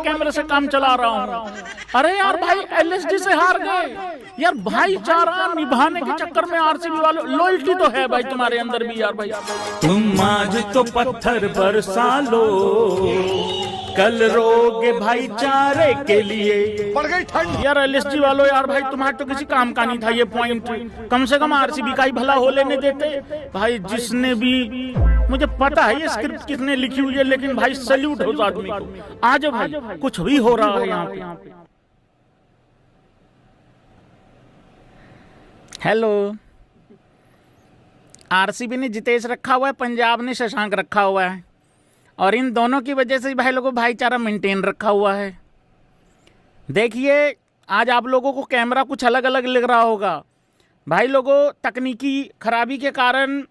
कैमरे से काम चला रहा हूँ। अरे यार भाई एलएसडी से हार गए यार, भाईचारा निभाने के चक्कर में आरसीबी वालों, लॉयल्टी तो है भाई तुम्हारे अंदर भी यार भाई। तुम आज तो पत्थर बरसा लो, कल रोगे भाईचारे के लिए। पड़ गई ठंड यार एलएसडी वालों यार भाई, तुम्हारे तो किसी काम का नहीं था ये पॉइंट, कम से कम आरसीबी का ही भला हो लेने देते भाई। जिसने भी, मुझे पता है ये स्क्रिप्ट किसने लिखी हुई है, लेकिन भाई सैल्यूट हो उस आदमी को। आज भाई कुछ भी हो रहा है यहाँ पे। हेलो, आरसीबी ने जितेश रखा हुआ है, पंजाब ने शशांक रखा हुआ है, और इन दोनों की वजह से भाई लोगों भाईचारा मेंटेन रखा हुआ है। देखिए आज आप लोगों को कैमरा कुछ अलग अलग लग रहा होगा भाई लोगों, तकनीकी खराबी के कारण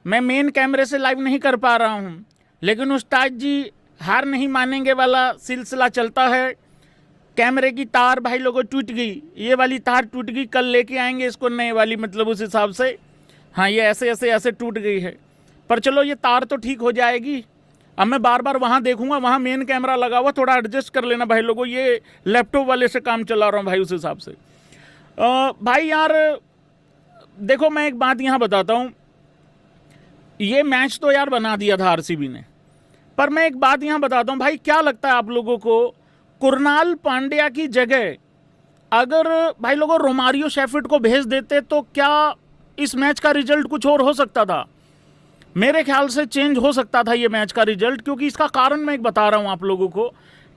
मैं मेन कैमरे से लाइव नहीं कर पा रहा हूँ, लेकिन उस्ताद जी हार नहीं मानेंगे वाला सिलसिला चलता है। कैमरे की तार भाई लोगों टूट गई, ये वाली तार टूट गई, कल लेके आएंगे इसको नए वाली, मतलब उस हिसाब से। हाँ ये ऐसे ऐसे ऐसे टूट गई है, पर चलो ये तार तो ठीक हो जाएगी। अब मैं बार बार वहाँ देखूंगा, वहाँ मेन कैमरा लगा हुआ, थोड़ा एडजस्ट कर लेना भाई लोगों, ये लैपटॉप वाले से काम चला रहा हूँ भाई उस हिसाब से। भाई यार देखो मैं एक बात यहाँ बताता हूँ, ये मैच तो यार बना दिया था आरसीबी ने, पर मैं एक बात यहाँ बताता हूँ भाई, क्या लगता है आप लोगों को कुरनाल पांड्या की जगह अगर भाई लोगों रोमारियो शेफर्ड को भेज देते तो क्या इस मैच का रिजल्ट कुछ और हो सकता था? मेरे ख्याल से चेंज हो सकता था ये मैच का रिजल्ट, क्योंकि इसका कारण मैं एक बता रहा हूँ आप लोगों को।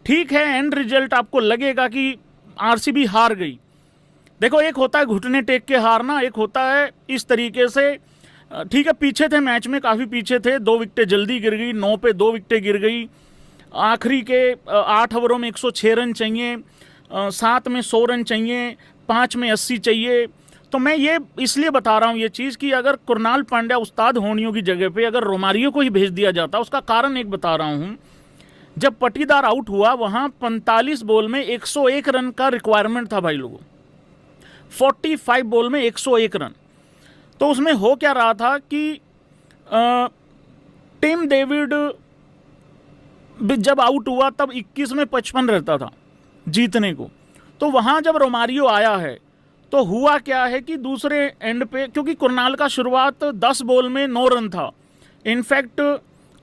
ठीक है एंड रिजल्ट आपको लगेगा कि आरसीबी हार गई, देखो एक होता है घुटने टेक के हारना, एक होता है इस तरीके से। ठीक है पीछे थे मैच में, काफ़ी पीछे थे, 2 विकेटें जल्दी गिर गई, 9 पे 2 विकेटें गिर गई, आखिरी के 8 ओवरों में 106 रन चाहिए, 7 में 100 रन चाहिए, 5 में 80 चाहिए। तो मैं ये इसलिए बता रहा हूँ ये चीज़ कि अगर कुरनाल पांड्या उस्ताद होनियों की जगह पे अगर रोमारियो को ही भेज दिया जाता, उसका कारण एक बता रहा हूँ। जब पटीदार आउट हुआ वहाँ 45 बॉल में 101 रन का रिक्वायरमेंट था भाई लोगों, 45 बॉल में 101 रन। तो उसमें हो क्या रहा था कि टिम डेविड जब आउट हुआ तब 21 में 55 रहता था जीतने को। तो वहाँ जब रोमारियो आया है तो हुआ क्या है कि दूसरे एंड पे, क्योंकि कुरनाल का शुरुआत 10 बॉल में 9 रन था, इनफैक्ट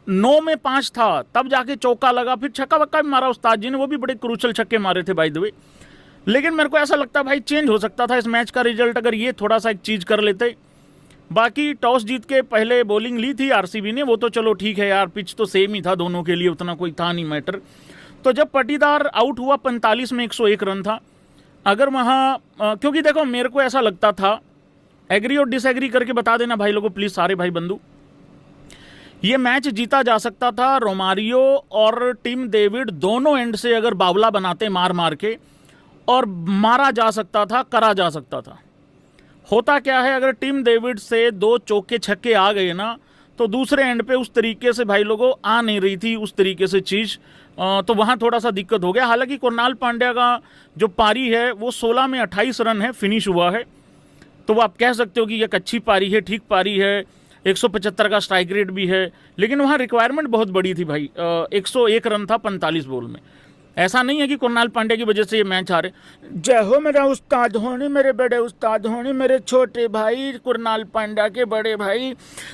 9 में 5 था, तब जाके चौका लगा, फिर छक्का वक्का भी मारा उस्ताद जी ने, वो भी बड़े क्रूशल छक्के मारे थे बाय द वे। लेकिन मेरे को ऐसा लगता भाई चेंज हो सकता था इस मैच का रिजल्ट अगर ये थोड़ा सा एक चीज़ कर लेते। बाकी टॉस जीत के पहले बॉलिंग ली थी आरसीबी ने, वो तो चलो ठीक है यार, पिच तो सेम ही था दोनों के लिए, उतना कोई था नहीं मैटर। तो जब पटीदार आउट हुआ 45 में 101 रन था, अगर वहाँ क्योंकि देखो मेरे को ऐसा लगता था, एग्री और डिसएग्री करके बता देना भाई लोगों प्लीज़ सारे भाई बंधु, ये मैच जीता जा सकता था रोमारियो और टिम डेविड दोनों एंड से अगर बावला बनाते मार मार के, और मारा जा सकता था, करा जा सकता था। होता क्या है अगर टिम डेविड से 2 चौके छक्के आ गए ना, तो दूसरे एंड पे उस तरीके से भाई लोगों आ नहीं रही थी उस तरीके से चीज़, तो वहाँ थोड़ा सा दिक्कत हो गया। हालांकि कुरनाल पांड्या का जो पारी है वो 16 में 28 रन है फिनिश हुआ है, तो वो आप कह सकते हो कि एक अच्छी पारी है, ठीक पारी है, 175 का स्ट्राइक रेट भी है, लेकिन वहाँ रिक्वायरमेंट बहुत बड़ी थी भाई, 101 रन था 45 बॉल में। ऐसा नहीं है कि कुरनाल पांड्या की वजह से ये मैच हारे। जय हो मेरा उस्ताद होने, मेरे बड़े उस्ताद होने, मेरे छोटे भाई कुरनाल पांड्या के बड़े भाई,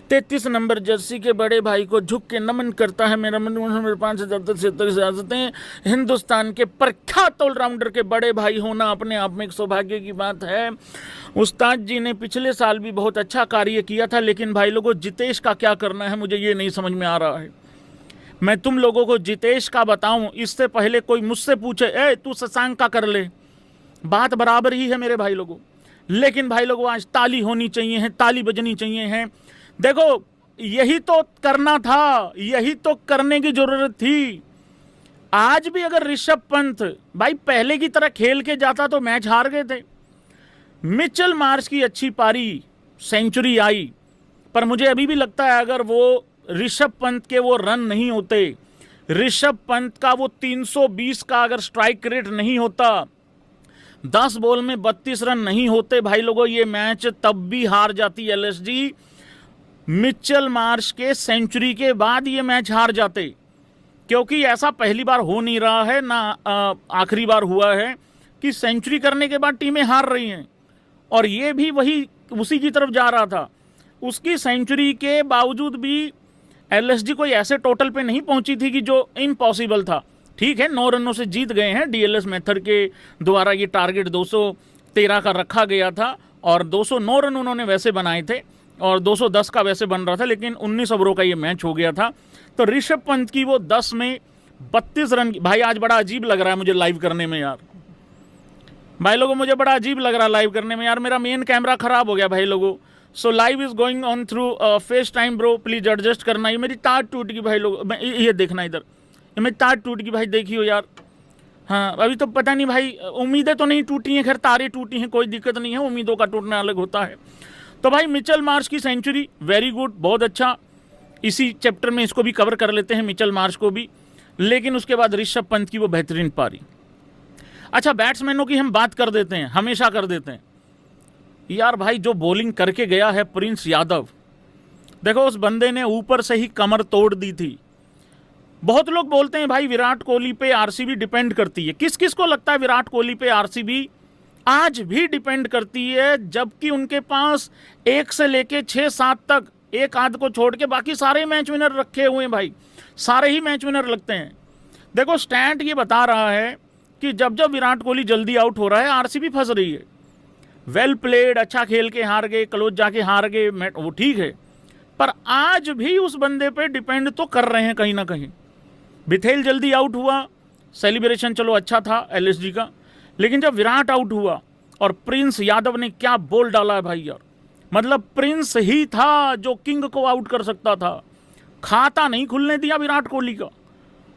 33 नंबर जर्सी के बड़े भाई को झुक के नमन करता है मेरा मन। मेरे 5,77 रियासतें, हिंदुस्तान के प्रख्यात ऑलराउंडर के बड़े भाई होना अपने आप में एक सौभाग्य की बात है। उस्ताद जी ने पिछले साल भी बहुत अच्छा कार्य किया था, लेकिन भाई लोगों जितेश का क्या करना है मुझे ये नहीं समझ में आ रहा है। मैं तुम लोगों को जितेश का बताऊं इससे पहले कोई मुझसे पूछे ए तू शशांक का कर ले, बात बराबर ही है मेरे भाई लोगों। लेकिन भाई लोगों आज ताली होनी चाहिए है, ताली बजनी चाहिए है। देखो यही तो करना था, यही तो करने की जरूरत थी। आज भी अगर ऋषभ पंत भाई पहले की तरह खेल के जाता तो मैच हार गए थे। मिचेल मार्श की अच्छी पारी, सेंचुरी आई, पर मुझे अभी भी लगता है अगर वो ऋषभ पंत के वो रन नहीं होते, ऋषभ पंत का वो 320 का अगर स्ट्राइक रेट नहीं होता, 10 बॉल में 32 रन नहीं होते भाई लोगों, ये मैच तब भी हार जाती एलएसजी। मिचेल मार्श के सेंचुरी के बाद ये मैच हार जाते। क्योंकि ऐसा पहली बार हो नहीं रहा है ना आखिरी बार हुआ है कि सेंचुरी करने के बाद टीमें हार रही हैं। और ये भी वही उसी की तरफ जा रहा था। उसकी सेंचुरी के बावजूद भी एलएसजी कोई ऐसे टोटल पे नहीं पहुंची थी कि जो इम्पॉसिबल था। ठीक है, 9 रनों से जीत गए हैं, डीएलएस मेथड के द्वारा ये टारगेट 213 का रखा गया था और 209 रन उन्होंने वैसे बनाए थे और 210 का वैसे बन रहा था, लेकिन 19 ओवरों का ये मैच हो गया था। तो ऋषभ पंत की वो 10 में 32 रन की, भाई आज बड़ा अजीब लग रहा है मुझे लाइव करने में यार, भाई लोगों मुझे बड़ा अजीब लग रहा है लाइव करने में यार, मेरा मेन कैमरा खराब हो गया भाई लोगों। सो live is going on through face time bro, please adjust करना। ये मेरी तार टूट गई भाई लोग, ये देखना इधर, ये मेरी तार टूट गई भाई, देखियो यार। हाँ अभी तो पता नहीं भाई, उम्मीदें तो नहीं टूटी हैं, खैर तारें टूटी हैं, कोई दिक्कत नहीं है, उम्मीदों का टूटना अलग होता है। तो भाई मिचेल मार्श की सेंचुरी वेरी गुड, बहुत अच्छा। इसी चैप्टर में इसको भी कवर कर लेते हैं, मिचेल मार्श को भी। लेकिन उसके बाद ऋषभ पंत की वो बेहतरीन पारी। अच्छा बैट्समैनों की हम बात कर देते हैं, हमेशा कर देते हैं यार। भाई जो बॉलिंग करके गया है प्रिंस यादव, देखो उस बंदे ने ऊपर से ही कमर तोड़ दी थी। बहुत लोग बोलते हैं भाई विराट कोहली पे आरसीबी डिपेंड करती है। किस किस को लगता है विराट कोहली पे आरसीबी आज भी डिपेंड करती है, जबकि उनके पास 1 से लेके 6-7 तक, एक आध को छोड़ के बाकी सारे मैच विनर रखे हुए हैं भाई, सारे ही मैच विनर लगते हैं। देखो स्टैट ये बता रहा है कि जब जब विराट कोहली जल्दी आउट हो रहा है आरसीबी फंस रही है। वेल प्लेड, अच्छा खेल के हार गए, क्लोज जाके हार गए, वो ठीक है, पर आज भी उस बंदे पे डिपेंड तो कर रहे हैं कहीं ना कहीं। बिथेल जल्दी आउट हुआ, सेलिब्रेशन चलो अच्छा था एलएसजी का, लेकिन जब विराट आउट हुआ और प्रिंस यादव ने क्या बॉल डाला है भाई यार, मतलब प्रिंस ही था जो किंग को आउट कर सकता था, खाता नहीं खुलने दिया विराट कोहली का।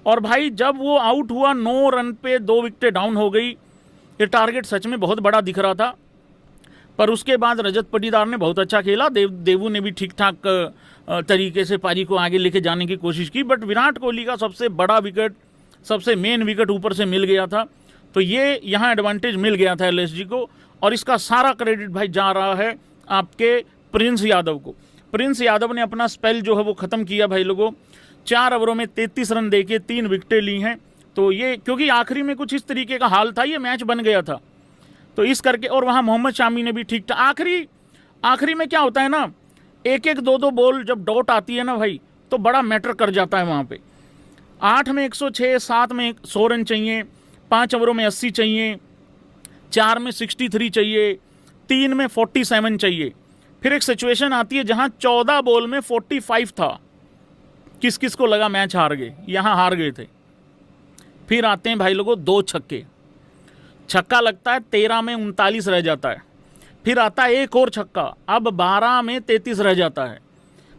और भाई जब वो आउट हुआ 9 रन पे 2 विकेटें डाउन हो गई, ये टारगेट सच में बहुत बड़ा दिख रहा था। पर उसके बाद रजत पाटीदार ने बहुत अच्छा खेला, देवू ने भी ठीक ठाक तरीके से पारी को आगे लेके जाने की कोशिश की, बट विराट कोहली का सबसे बड़ा विकेट, सबसे मेन विकेट ऊपर से मिल गया था। तो ये यहाँ एडवांटेज मिल गया था एलएसजी को, और इसका सारा क्रेडिट भाई जा रहा है आपके प्रिंस यादव को। प्रिंस यादव ने अपना स्पेल जो है वो ख़त्म किया भाई लोगों, 4 ओवरों में 33 रन देके 3 विकेटें ली हैं। तो ये क्योंकि आखिरी में कुछ इस तरीके का हाल था, ये मैच बन गया था, तो इस करके। और वहाँ मोहम्मद शामी ने भी ठीक ठाक, आखिरी में क्या होता है ना, 1-1, 2-2 बॉल जब डॉट आती है ना भाई, तो बड़ा मैटर कर जाता है वहाँ पे। 8 में 106, 7 में 100 रन चाहिए, 5 ओवरों में 80 चाहिए, 4 में 63 चाहिए, 3 में 47 चाहिए। फिर एक सिचुएशन आती है जहाँ 14 बॉल में 45 था। किस किस को लगा मैच हार गए, यहाँ हार गए थे। फिर आते हैं भाई लोगों 2 छक्के, छक्का लगता है 13 में 39 रह जाता है। फिर आता है एक और छक्का, अब 12 में 33 रह जाता है।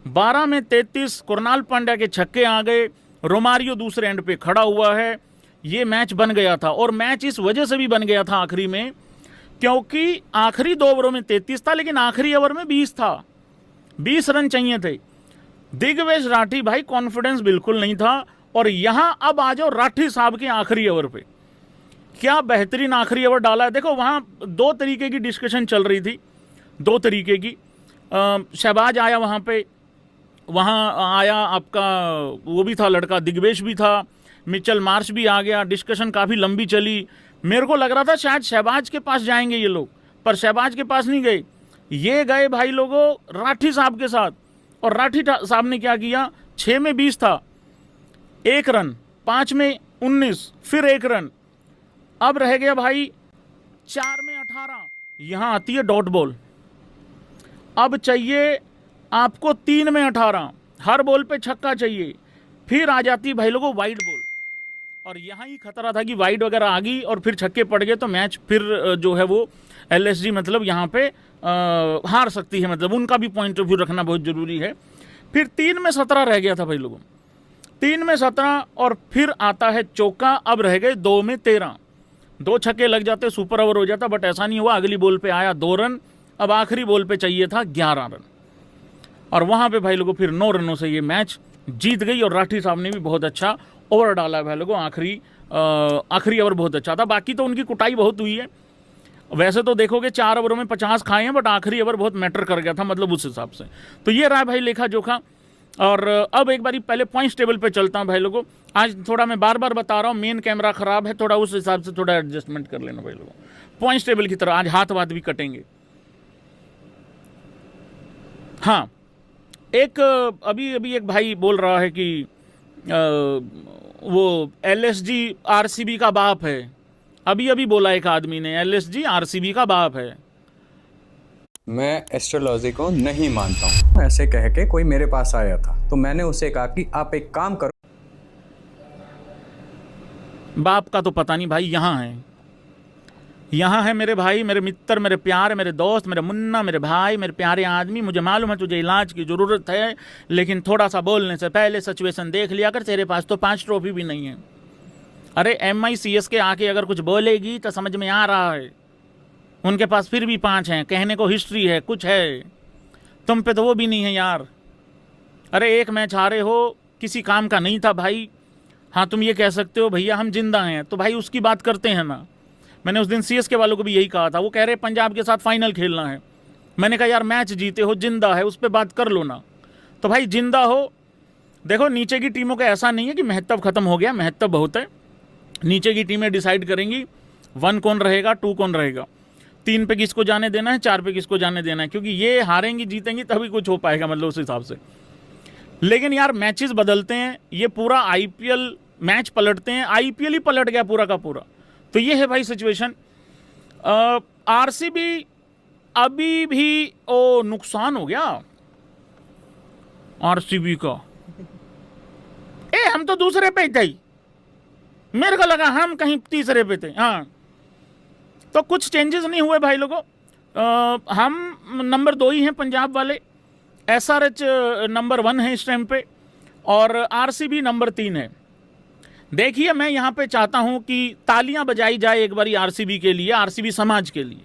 12 में 33 कुरनाल पांड्या के छक्के आ गए, रोमारियो दूसरे एंड पे खड़ा हुआ है। ये मैच बन गया था, और मैच इस वजह से भी बन गया था आखिरी में, क्योंकि आखिरी 2 ओवरों में 33 था, लेकिन आखिरी ओवर में 20 था, 20 रन चाहिए थे। दिग्वेश राठी भाई कॉन्फिडेंस बिल्कुल नहीं था। और यहां अब आ जाओ राठी साहब के आखिरी ओवर पे, क्या बेहतरीन आखिरी ओवर डाला है। देखो वहां 2 तरीके की डिस्कशन चल रही थी, 2 तरीके की। शहबाज आया वहां पे, वहां आया आपका वो भी था लड़का, दिग्वेश भी था, मिचेल मार्श भी आ गया। डिस्कशन काफ़ी लंबी चली, मेरे को लग रहा था शायद शहबाज के पास जाएंगे ये लोग, पर शहबाज के पास नहीं गए, ये गए भाई लोगों राठी साहब के साथ। और राठी साहब ने क्या किया, 6 में 20 था, 1 रन, 5 में 19, फिर 1 रन, अब रह गया भाई 4 में 18। यहां आती है डॉट बॉल, अब चाहिए आपको 3 में 18, हर बॉल पे छक्का चाहिए। फिर आ जाती है भाई लोगों वाइड बॉल, और यहाँ ही खतरा था कि वाइड वगैरह आ गई और फिर छक्के पड़ गए तो मैच फिर जो है वो एलएसजी मतलब यहाँ पे हार सकती है, मतलब उनका भी पॉइंट ऑफ व्यू रखना बहुत ज़रूरी है। फिर 3 में 17 रह गया था भाई लोगों, 3 में 17, और फिर आता है चौका, अब रह गए 2 में 13, 2 छक्के लग जाते सुपर ओवर हो जाता, बट ऐसा नहीं हुआ। अगली बॉल पे आया 2 रन, अब आखिरी बॉल पे चाहिए था 11 रन, और वहाँ पे भाई लोगों फिर 9 रनों से ये मैच जीत गई। और राठी साहब ने भी बहुत अच्छा ओवर डाला है भाई लोगों, आखिरी ओवर बहुत अच्छा था। बाकी तो उनकी कुटाई बहुत हुई है, वैसे तो देखोगे 4 ओवरों में 50 खाए हैं, बट आखिरी ओवर बहुत मैटर कर गया था, मतलब उस हिसाब से। तो ये रहा भाई लेखा जोखा। और अब एक बारी पहले पॉइंट्स टेबल पे चलता हूँ भाई लोगों। आज थोड़ा मैं बार बार बता रहा हूँ, मेन कैमरा ख़राब है, थोड़ा उस हिसाब से थोड़ा एडजस्टमेंट कर लेना भाई लोगों। पॉइंट्स टेबल की तरह आज हाथ वाथ भी कटेंगे। हाँ, एक अभी अभी एक भाई बोल रहा है कि वो LSG RCB का बाप है। अभी अभी बोला एक आदमी ने, LSG RCB का बाप है। मैं एस्ट्रोलॉजी को नहीं मानता हूँ। ऐसे कह के कोई मेरे पास आया था तो मैंने उसे कहा कि आप एक काम करो। बाप का तो पता नहीं भाई, यहाँ है मेरे भाई, मेरे मित्र, मेरे प्यारे, मेरे दोस्त, मेरे मुन्ना, मेरे भाई, मेरे प्यारे आदमी। मुझे मालूम है तुझे इलाज की ज़रूरत है, लेकिन थोड़ा सा बोलने से पहले सिचुएशन देख लिया कर। तेरे पास तो 5 ट्रॉफी भी नहीं है। अरे MICS के आके अगर कुछ बोलेगी तो समझ में आ रहा है, उनके पास फिर भी 5 हैं, कहने को हिस्ट्री है, कुछ है। तुम पे तो वो भी नहीं है यार। अरे एक मैच हारे हो, किसी काम का नहीं था भाई। हाँ, तुम ये कह सकते हो भैया हम जिंदा हैं, तो भाई उसकी बात करते हैं ना। मैंने उस दिन CSK वालों को भी यही कहा था, वो कह रहे पंजाब के साथ फाइनल खेलना है। मैंने कहा यार मैच जीते हो, जिंदा है, उस पर बात कर लो ना। तो भाई जिंदा हो, देखो नीचे की टीमों का ऐसा नहीं है कि महत्व खत्म हो गया, महत्व बहुत है। नीचे की टीमें डिसाइड करेंगी 1 कौन रहेगा, 2 कौन रहेगा, 3 पे किसको जाने देना है, 4 पे किसको जाने देना है, क्योंकि ये हारेंगी जीतेंगी तभी कुछ हो पाएगा, मतलब उस हिसाब से। लेकिन यार मैचेस बदलते हैं, ये पूरा IPL मैच पलटते हैं, IPL ही पलट गया पूरा का पूरा। तो ये है भाई सिचुएशन। RCB अभी भी नुकसान हो गया RCB का। हम तो दूसरे पे थे, मेरे को लगा हम कहीं तीसरे पे थे। हाँ, तो कुछ चेंजेस नहीं हुए भाई लोगों। हम नंबर 2 ही हैं पंजाब वाले, SRH नंबर 1 है इस टाइम पे, और RCB नंबर 3 है। देखिए मैं यहाँ पे चाहता हूँ कि तालियां बजाई जाए एक बारी RCB के लिए, RCB समाज के लिए।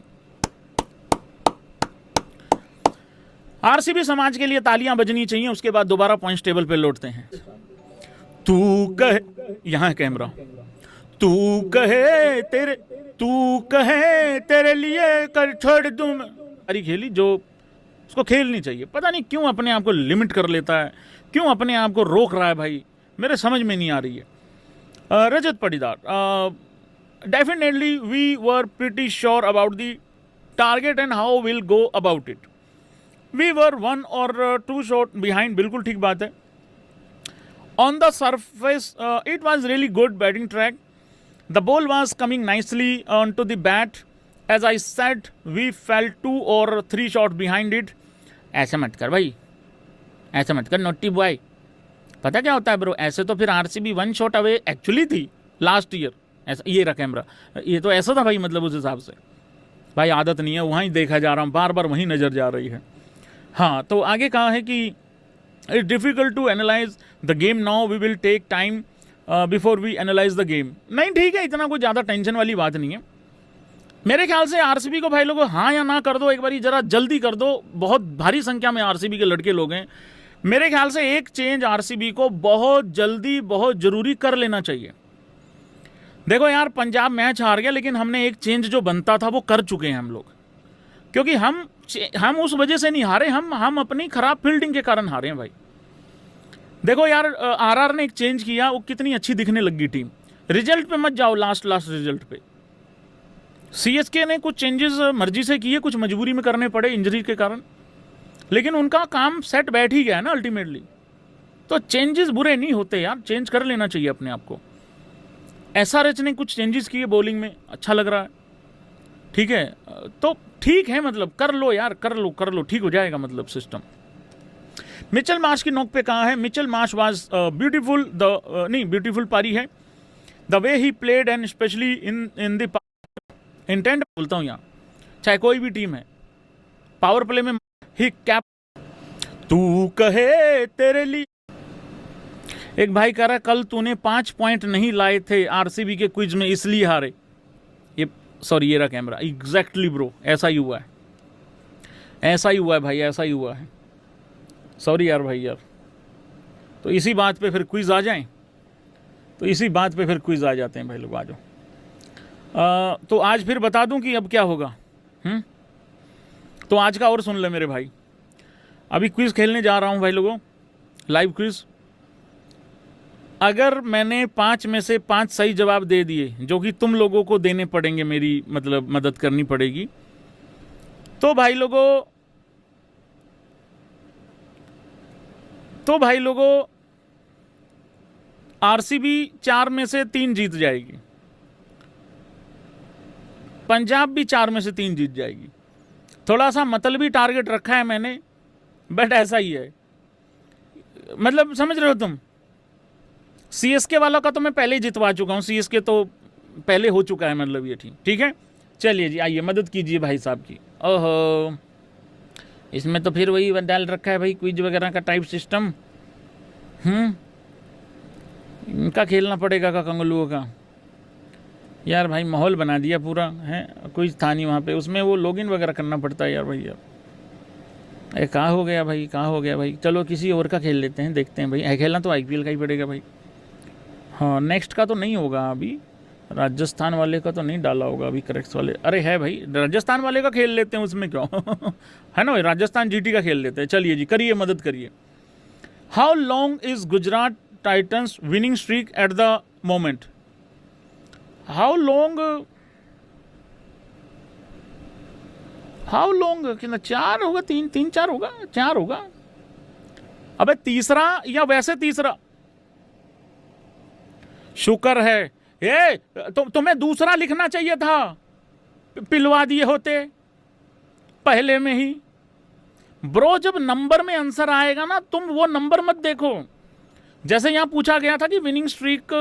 RCB समाज के लिए तालियां बजनी चाहिए। उसके बाद दोबारा पॉइंट्स टेबल पे लौटते हैं। तू कहे, यहाँ कैमरा, तू कहे तेरे लिए कर छोड़ दूं मैं। अरे खेली जो उसको खेलनी चाहिए, पता नहीं क्यों अपने आप को लिमिट कर लेता है, क्यों अपने आप को रोक रहा है भाई, मेरे समझ में नहीं आ रही है। Rajat Patidar, definitely we were pretty sure about the target and how will go about it. We were 1 or 2 shot behind, बिल्कुल ठीक बात है। On the surface it was really good batting track. The ball was coming nicely on to the bat. As I said we fell 2 or 3 shot behind it. ऐसे मत कर भाई, ऐसे मत कर नोटी बॉय। पता क्या होता है ब्रो, ऐसे तो फिर RCB 1 शॉट अवे एक्चुअली थी लास्ट ईयर। ऐसा ये रहा कैमरा, ये तो ऐसा था भाई, मतलब उस हिसाब से भाई आदत नहीं है, वहाँ देखा जा रहा हूँ, बार बार वहीं नज़र जा रही है। हाँ, तो आगे कहा है कि it's difficult to analyse the game now, we will take time before we analyse the game. नहीं ठीक है, इतना कोई ज़्यादा टेंशन वाली बात नहीं है मेरे ख्याल से। RCB को भाई लोगों हाँ या ना कर दो, एक बारी ज़रा जल्दी कर दो। बहुत भारी संख्या में RCB के लड़के लोग हैं, मेरे ख्याल से एक चेंज RCB को बहुत जल्दी, बहुत ज़रूरी कर लेना चाहिए। देखो यार, पंजाब मैच हार गया, लेकिन हमने एक चेंज जो बनता था वो कर चुके हैं हम लोग, क्योंकि हम उस वजह से नहीं हारे, हम अपनी खराब फील्डिंग के कारण हारे हैं भाई। देखो यार, RR ने एक चेंज किया, वो कितनी अच्छी दिखने लगी टीम। रिजल्ट पे मत जाओ, लास्ट रिजल्ट पे। CSK ने कुछ चेंजेस मर्जी से किए, कुछ मजबूरी में करने पड़े इंजरी के कारण, लेकिन उनका काम सेट बैठ ही गया ना अल्टीमेटली। तो चेंजेस बुरे नहीं होते यार, चेंज कर लेना चाहिए अपने आप को। SRH ने कुछ चेंजेस किए बॉलिंग में, अच्छा लग रहा है, ठीक है। तो ठीक है, मतलब कर लो यार, कर लो, ठीक हो जाएगा मतलब सिस्टम। मिचेल मार्श की नोक पे कहा है, Mitchell Marsh was beautiful, beautiful पारी है। The way he played and specially in the intent, बोलता हूँ यहाँ, चाहे कोई भी टीम है, पावर प्ले में ही कैप। तू कहे तेरे लिए, एक भाई कह रहा है कल तूने 5 पॉइंट नहीं लाए थे RCB के क्विज में इसलिए हारे। ये सॉरी, ये रहा कैमरा, एग्जैक्टली ब्रो, ऐसा ही हुआ है, ऐसा ही हुआ है भाई, ऐसा ही हुआ है। सॉरी यार भाई यार। तो इसी बात पे फिर क्विज आ जाएं, तो इसी बात पे फिर क्विज आ जाते हैं भाई लोग, आ जाओ। तो आज फिर बता दूं कि अब क्या होगा। तो आज का और सुन ले मेरे भाई, अभी क्विज खेलने जा रहा हूं भाई लोगों। Live quiz. अगर मैंने 5 में से 5 सही जवाब दे दिए, जो कि तुम लोगों को देने पड़ेंगे, मेरी मतलब मदद करनी पड़ेगी, तो भाई लोगों आरसीबी 4 में से 3 जीत जाएगी, पंजाब भी 4 में से 3 जीत जाएगी। थोड़ा सा मतलबी टारगेट रखा है मैंने, बट ऐसा ही है, मतलब समझ रहे हो तुम। सीएसके वालों का तो मैं पहले ही जितवा चुका हूं, सीएसके तो पहले हो चुका है, मतलब ये ठीक है। चलिए जी, आइए मदद कीजिए भाई साहब की। ओहो, इसमें तो फिर वही डाल रखा है भाई, क्विज वगैरह का टाइप सिस्टम। इनका खेलना पड़ेगा का कंगलुओं का। यार भाई माहौल बना दिया पूरा है, कोई था नहीं वहाँ पे, उसमें वो लॉगिन वगैरह करना पड़ता है यार भाई। यार अरे कहाँ हो गया भाई, चलो किसी और का खेल लेते हैं, देखते हैं भाई। खेलना तो आईपीएल का ही पड़ेगा भाई। हाँ, नेक्स्ट का तो नहीं होगा अभी, राजस्थान वाले का तो नहीं डाला होगा अभी, करेक्ट वाले। अरे है भाई, राजस्थान वाले का खेल लेते हैं, उसमें क्यों है ना भाई, राजस्थान जीटी का खेल लेते हैं। चलिए जी, करिए, मदद करिए। How long is Gujarat Titans winning streak at the moment? How long कितना, 4 होगा, 3-4 होगा, 4 होगा। अबे तीसरा, या वैसे तीसरा, शुक्र है। तुम्हें दूसरा लिखना चाहिए था, पिलवा दिए होते पहले में ही। ब्रो, जब नंबर में आंसर आएगा ना, तुम वो नंबर मत देखो। जैसे यहां पूछा गया था कि विनिंग स्ट्रीक